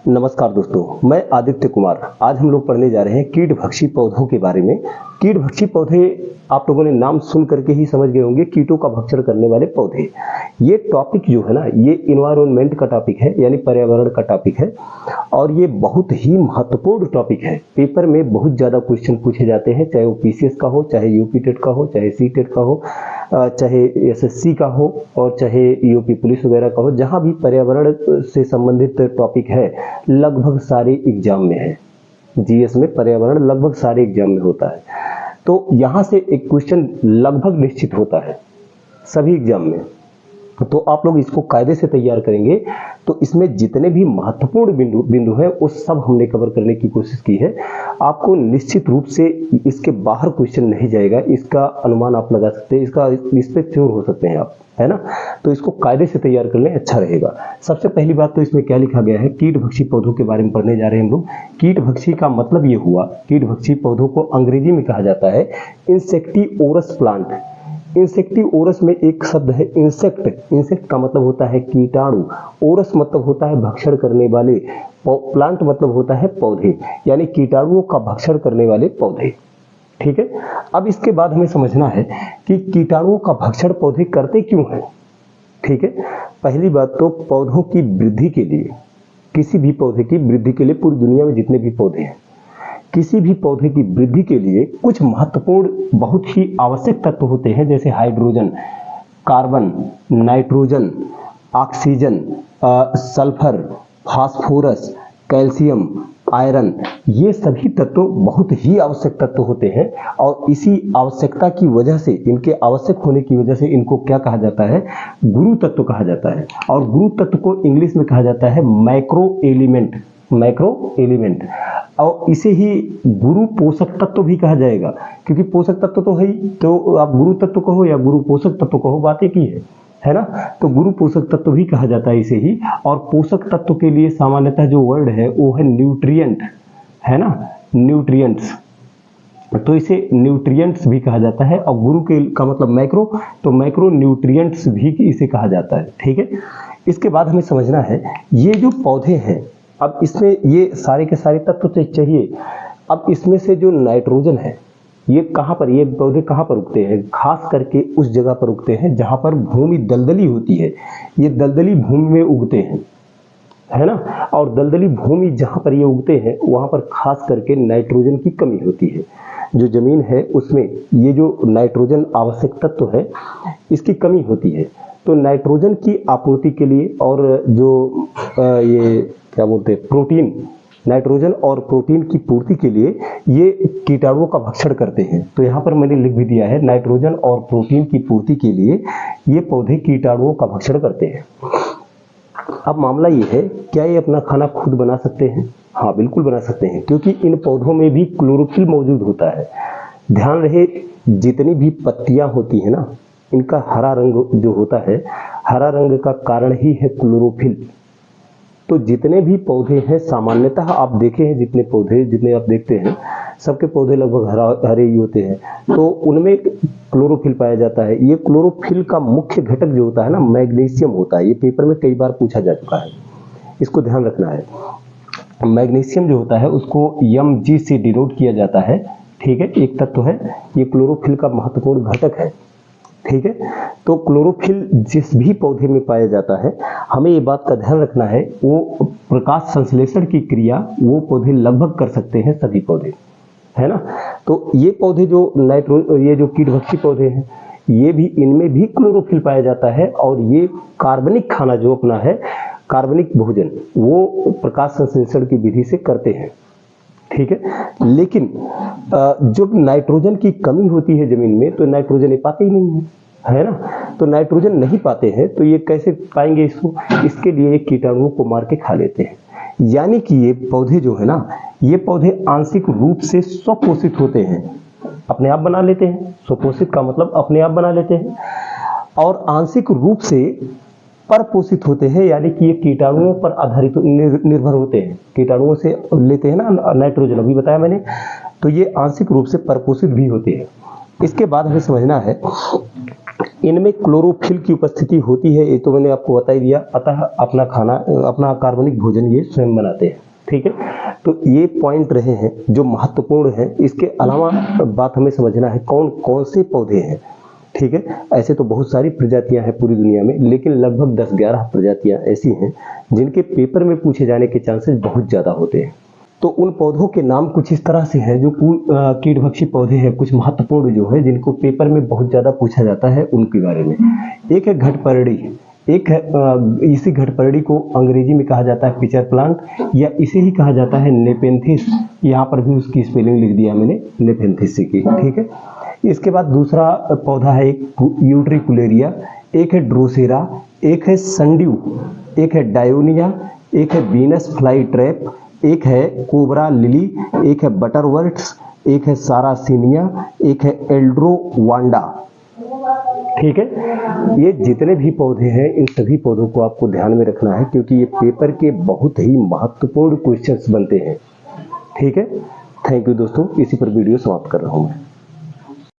नमस्कार दोस्तों, मैं आदित्य कुमार। आज हम लोग पढ़ने जा रहे हैं कीटभक्षी पौधों के बारे में। कीटभक्षी पौधे आप लोगों ने नाम सुन करके ही समझ गए होंगे, कीटों का भक्षण करने वाले पौधे। ये टॉपिक जो है ना, ये इन्वायरमेंट का टॉपिक है, यानी पर्यावरण का टॉपिक है, और ये बहुत ही महत्वपूर्ण टॉपिक है। पेपर में बहुत ज़्यादा क्वेश्चन पूछे जाते हैं, चाहे वो पीसीएस का हो, चाहे यूपी टेट का हो, चाहे सी टेट का हो, चाहे एसएससी का हो, और चाहे यूपी पुलिस वगैरह का हो। जहाँ भी पर्यावरण से संबंधित टॉपिक है, लगभग सारे एग्जाम में है। जीएस में पर्यावरण लगभग सारे एग्जाम में होता है, तो यहाँ से एक क्वेश्चन लगभग निश्चित होता है सभी एग्जाम में। तो आप लोग इसको कायदे से तैयार करेंगे तो इसमें जितने भी महत्वपूर्ण बिंदु हैं वो सब हमने कवर करने की कोशिश की है। आपको निश्चित रूप से इसके बाहर क्वेश्चन नहीं जाएगा, इसका अनुमान आप लगा सकते हैं, इस पे श्योर हो सकते हैं आप, है ना। तो इसको कायदे से तैयार कर लें, अच्छा रहेगा। सबसे पहली बात तो इसमें क्या लिखा गया है, कीटभक्षी पौधों के बारे में पढ़ने जा रहे हैं हम लोग। कीटभक्षी का मतलब ये हुआ, कीटभक्षी पौधों को अंग्रेजी में कहा जाता है इंसेक्टिओरस प्लांट। इंसेक्टिओरस में एक शब्द है इंसेक्ट। इंसेक्ट का मतलब होता है कीटाणु, ओरस मतलब होता है भक्षण करने वाले, प्लांट मतलब होता है पौधे, यानी कीटाणुओं का भक्षण करने वाले पौधे। ठीक है। अब इसके बाद हमें समझना है कि कीटाणुओं का भक्षण पौधे करते क्यों हैं। ठीक है। पहली बात तो पौधों की वृद्धि के लिए, किसी भी पौधे की वृद्धि के लिए, पूरी दुनिया में जितने भी पौधे हैं, किसी भी पौधे की वृद्धि के लिए कुछ महत्वपूर्ण बहुत ही आवश्यक तत्व होते हैं, जैसे hydrogen, carbon, nitrogen, oxygen, sulphur, phosphorus, calcium, iron. ये सभी तत्व बहुत ही आवश्यक तत्व होते हैं, और इसी आवश्यकता की वजह से, इनके आवश्यक होने की वजह से इनको क्या कहा जाता है, गुरु तत्व कहा जाता है। और गुरु तत्व को इंग्लिश में कहा जाता है मैक्रो एलिमेंट। मैक्रो एलिमेंट, और इसे ही गुरु पोषक तत्व भी कहा जाएगा, क्योंकि पोषक तत्व तो है ही, तो आप गुरु तत्व कहो या गुरु पोषक तत्व कहो, बात एक ही है ना। तो गुरु पोषक तत्व भी कहा जाता है इसे ही। और पोषक तत्व के लिए सामान्यतः जो वर्ड है वो है न्यूट्रिएंट, है ना, न्यूट्रिएंट्स। तो इसे न्यूट्रिएंट्स भी कहा जाता है, और गुरु के का मतलब मैक्रो, तो मैक्रो न्यूट्रिएंट्स भी इसे कहा जाता है। ठीक है। इसके बाद हमें समझना है ये जो पौधे हैं, अब इसमें ये सारे के सारे तत्व तो चाहिए। अब इसमें से जो नाइट्रोजन है, ये कहाँ पर, ये पौधे कहाँ पर उगते हैं, खास करके उस जगह पर उगते हैं जहाँ पर भूमि दलदली होती है। ये दलदली भूमि में उगते हैं, है ना। और दलदली भूमि जहाँ पर ये उगते हैं वहाँ पर खास करके नाइट्रोजन की कमी होती है। जो जमीन है उसमें ये जो नाइट्रोजन आवश्यक तत्व है, इसकी कमी होती है। तो नाइट्रोजन की आपूर्ति के लिए, और जो ये क्या बोलते हैं, प्रोटीन, नाइट्रोजन और प्रोटीन की पूर्ति के लिए ये कीटाणुओं का भक्षण करते हैं। तो यहाँ पर मैंने लिख भी दिया है, नाइट्रोजन और प्रोटीन की पूर्ति के लिए ये पौधे कीटाणुओं का भक्षण करते हैं। अब मामला ये है, क्या ये अपना खाना खुद बना सकते हैं? हाँ, बिल्कुल बना सकते हैं, क्योंकि इन पौधों में भी क्लोरोफिल मौजूद होता है। ध्यान रहे, जितनी भी पत्तियां होती है ना, इनका हरा रंग जो होता है, हरा रंग का कारण ही है क्लोरोफिल। तो जितने भी पौधे हैं, सामान्यतः आप देखे हैं, जितने आप देखते हैं, सबके पौधे लगभग हरे ही होते हैं। तो उनमें क्लोरोफिल पाया जाता है। ये क्लोरोफिल का मुख्य घटक जो होता है ना, मैग्नीशियम होता है। ये पेपर में कई बार पूछा जा चुका है, इसको ध्यान रखना है। मैग्नीशियम जो होता है उसको Mg से डिनोट किया जाता है। ठीक है, एक तत्व है, ये क्लोरोफिल का महत्वपूर्ण घटक है। ठीक है। तो क्लोरोफिल जिस भी पौधे में पाया जाता है, हमें ये बात का ध्यान रखना है, वो प्रकाश संश्लेषण की क्रिया वो पौधे लगभग कर सकते हैं, सभी पौधे, है ना। तो ये पौधे जो ये जो कीटभक्षी पौधे हैं, ये भी, इनमें भी क्लोरोफिल पाया जाता है, और ये कार्बनिक खाना जो अपना है, कार्बनिक भोजन, वो प्रकाश संश्लेषण की विधि से करते हैं। ठीक है। लेकिन जब नाइट्रोजन की कमी होती है जमीन में, तो नाइट्रोजन ये पाते ही नहीं है ना। तो नाइट्रोजन नहीं पाते हैं, तो ये कैसे पाएंगे इसको? इसके लिए ये कीटाणुओं को मार के खा लेते हैं। यानी कि ये पौधे जो है ना, ये पौधे आंशिक रूप से स्वपोषित होते हैं, अपने आप बना लेते हैं। स्वपोषित का मतलब अपने आप बना लेते हैं, और आंशिक रूप से परपोषित होते हैं, यानी कि ये कीटाणुओं पर आधारित निर्भर होते हैं। कीटाणुओं से लेते हैं ना नाइट्रोजन, अभी बताया मैंने। तो ये आंशिक रूप से परपोषित भी होते हैं। इसके बाद हमें समझना है इनमें क्लोरोफिल की उपस्थिति होती है, ये तो मैंने आपको बता ही दिया। अतः अपना खाना, अपना कार्बनिक भोजन ये स्वयं बनाते हैं, ठीक है। तो ये पॉइंट रहे हैं जो महत्वपूर्ण हैं। इसके अलावा बात हमें समझना है कौन कौन से पौधे हैं, ठीक है। ऐसे तो बहुत सारी प्रजातियां हैं पूरी दुनिया में, लेकिन लगभग 10-11 प्रजातियां ऐसी हैं जिनके पेपर में पूछे जाने के चांसेस बहुत ज़्यादा होते हैं। तो उन पौधों के नाम कुछ इस तरह से हैं जो कीटभक्षी पौधे हैं, कुछ महत्वपूर्ण जो है जिनको पेपर में बहुत ज़्यादा पूछा जाता है उनके बारे में। एक है घटपरड़ी, एक है इसी घटपरड़ी को अंग्रेजी में कहा जाता है पिचर प्लांट, या इसे ही कहा जाता है नेपेंथिस। यहाँ पर भी उसकी स्पेलिंग लिख दिया मैंने नेपेंथिस की, ठीक है। इसके बाद दूसरा पौधा है एक यूट्रिकुलेरिया, एक है ड्रोसेरा, एक है संड्यू, एक है डायोनिया, एक है वीनस फ्लाई ट्रैप, एक है कोबरा लिली, एक है बटरवर्ट्स, एक है सारासिनिया, एक है एल्ड्रोवांडा, ठीक है। ये जितने भी पौधे हैं इन सभी पौधों को आपको ध्यान में रखना है, क्योंकि ये पेपर के बहुत ही महत्वपूर्ण क्वेश्चंस बनते हैं, ठीक है। थैंक यू दोस्तों, इसी पर वीडियो समाप्त कर रहा हूँ मैं।